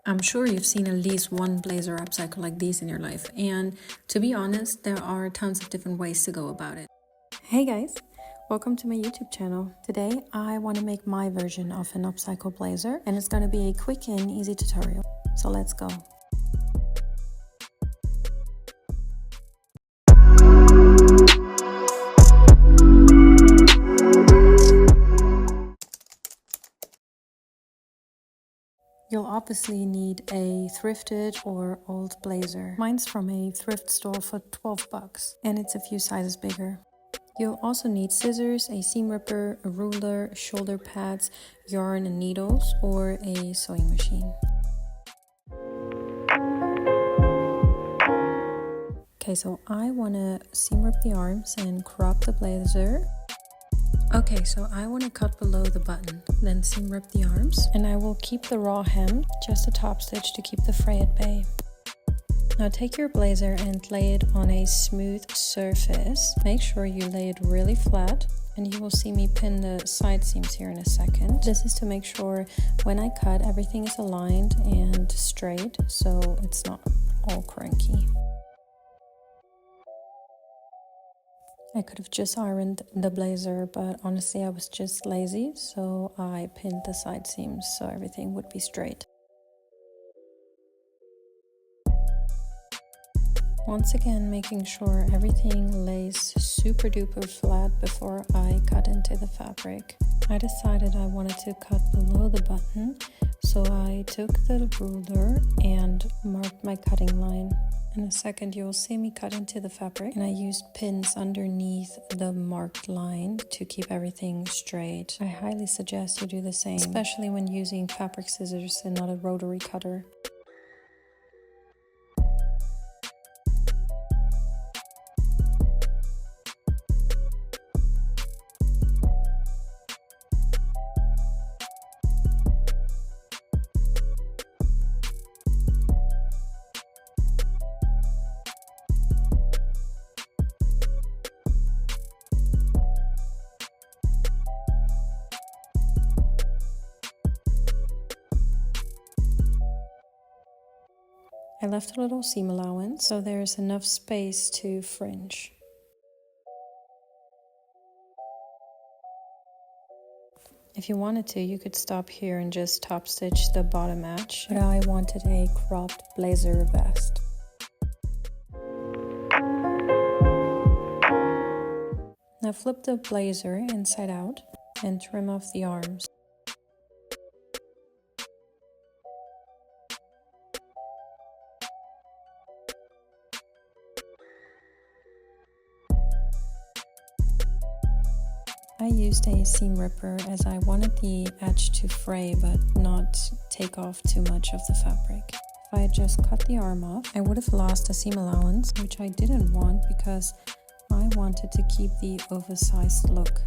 I'm sure you've seen at least one blazer upcycle like these in your life, and to be honest, there are tons of different ways to go about it. Hey guys, welcome to my YouTube channel. Today I want to make my version of an upcycle blazer, and it's going to be a quick and easy tutorial. So let's go. You'll obviously need a thrifted or old blazer. Mine's from a thrift store for 12 bucks, and it's a few sizes bigger. You'll also need scissors, a seam ripper, a ruler, shoulder pads, yarn and needles, or a sewing machine. Okay, so I want to seam rip the arms and crop the blazer. Okay, so I want to cut below the button, then seam rip the arms, and I will keep the raw hem, just a top stitch to keep the fray at bay. Now take your blazer and lay it on a smooth surface. Make sure you lay it really flat, and you will see me pin the side seams here in a second. This is to make sure when I cut everything is aligned and straight, so it's not all cranky. I could have just ironed the blazer, but honestly I was just lazy, so I pinned the side seams so everything would be straight. Once again, making sure everything lays super duper flat before I cut into the fabric. I decided I wanted to cut below the button, so I took the ruler and marked my cutting line. In a second you will see me cut into the fabric, and I used pins underneath the marked line to keep everything straight. I highly suggest you do the same, especially when using fabric scissors and not a rotary cutter. I left a little seam allowance so there's enough space to fringe. If you wanted to, you could stop here and just top stitch the bottom edge, but I wanted a cropped blazer vest. Now flip the blazer inside out and trim off the arms. I used a seam ripper as I wanted the edge to fray but not take off too much of the fabric. If I had just cut the arm off, I would have lost a seam allowance, which I didn't want because I wanted to keep the oversized look.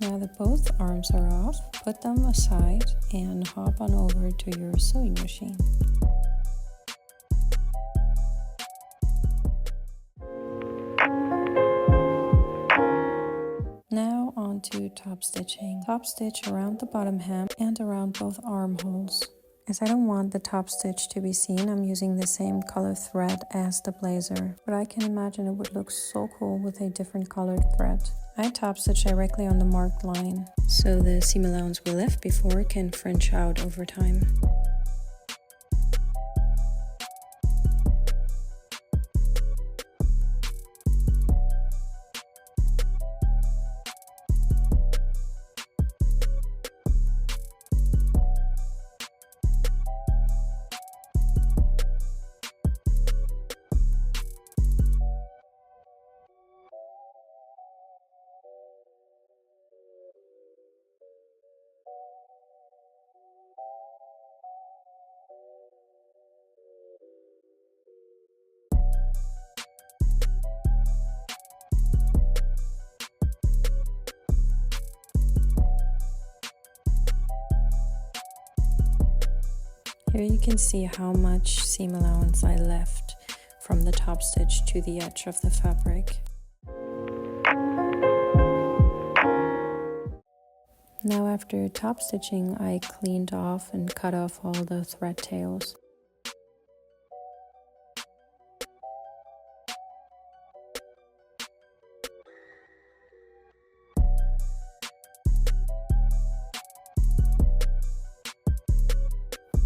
Now that both arms are off, put them aside and hop on over to your sewing machine. Now on to top stitching. Top stitch around the bottom hem and around both armholes. As I don't want the top stitch to be seen, I'm using the same color thread as the blazer, but I can imagine it would look so cool with a different colored thread. I top stitch directly on the marked line, so the seam allowance we left before can fringe out over time. Here you can see how much seam allowance I left from the top stitch to the edge of the fabric. Now after top stitching, I cleaned off and cut off all the thread tails.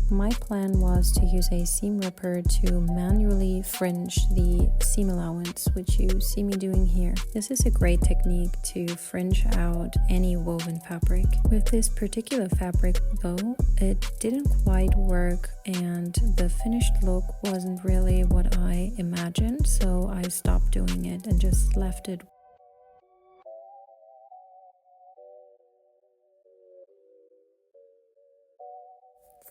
My plan was to use a seam ripper to manually fringe the seam allowance, which you see me doing here. This is a great technique to fringe out any woven fabric. With this particular fabric though, it didn't quite work and the finished look wasn't really what I imagined, so I stopped doing it and just left it.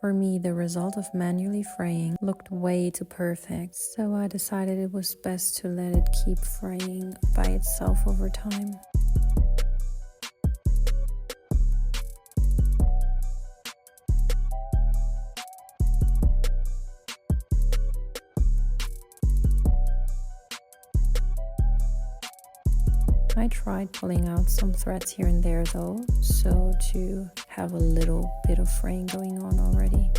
For me, the result of manually fraying looked way too perfect, so I decided it was best to let it keep fraying by itself over time. I tried pulling out some threads here and there though, so to have a little bit of fraying going on already.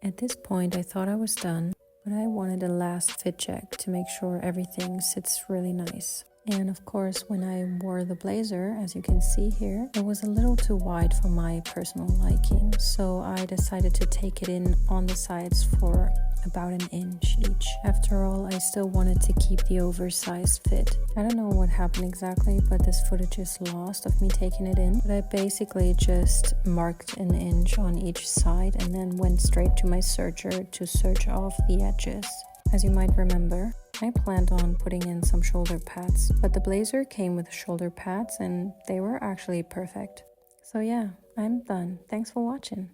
At this point I thought I was done, but I wanted a last fit check to make sure everything sits really nice. And of course, when I wore the blazer, as you can see here, it was a little too wide for my personal liking. So I decided to take it in on the sides for about an inch each. After all, I still wanted to keep the oversized fit. I don't know what happened exactly, but this footage is lost of me taking it in. But I basically just marked an inch on each side and then went straight to my serger to serge off the edges. As you might remember, I planned on putting in some shoulder pads, but the blazer came with shoulder pads and they were actually perfect. So yeah, I'm done. Thanks for watching.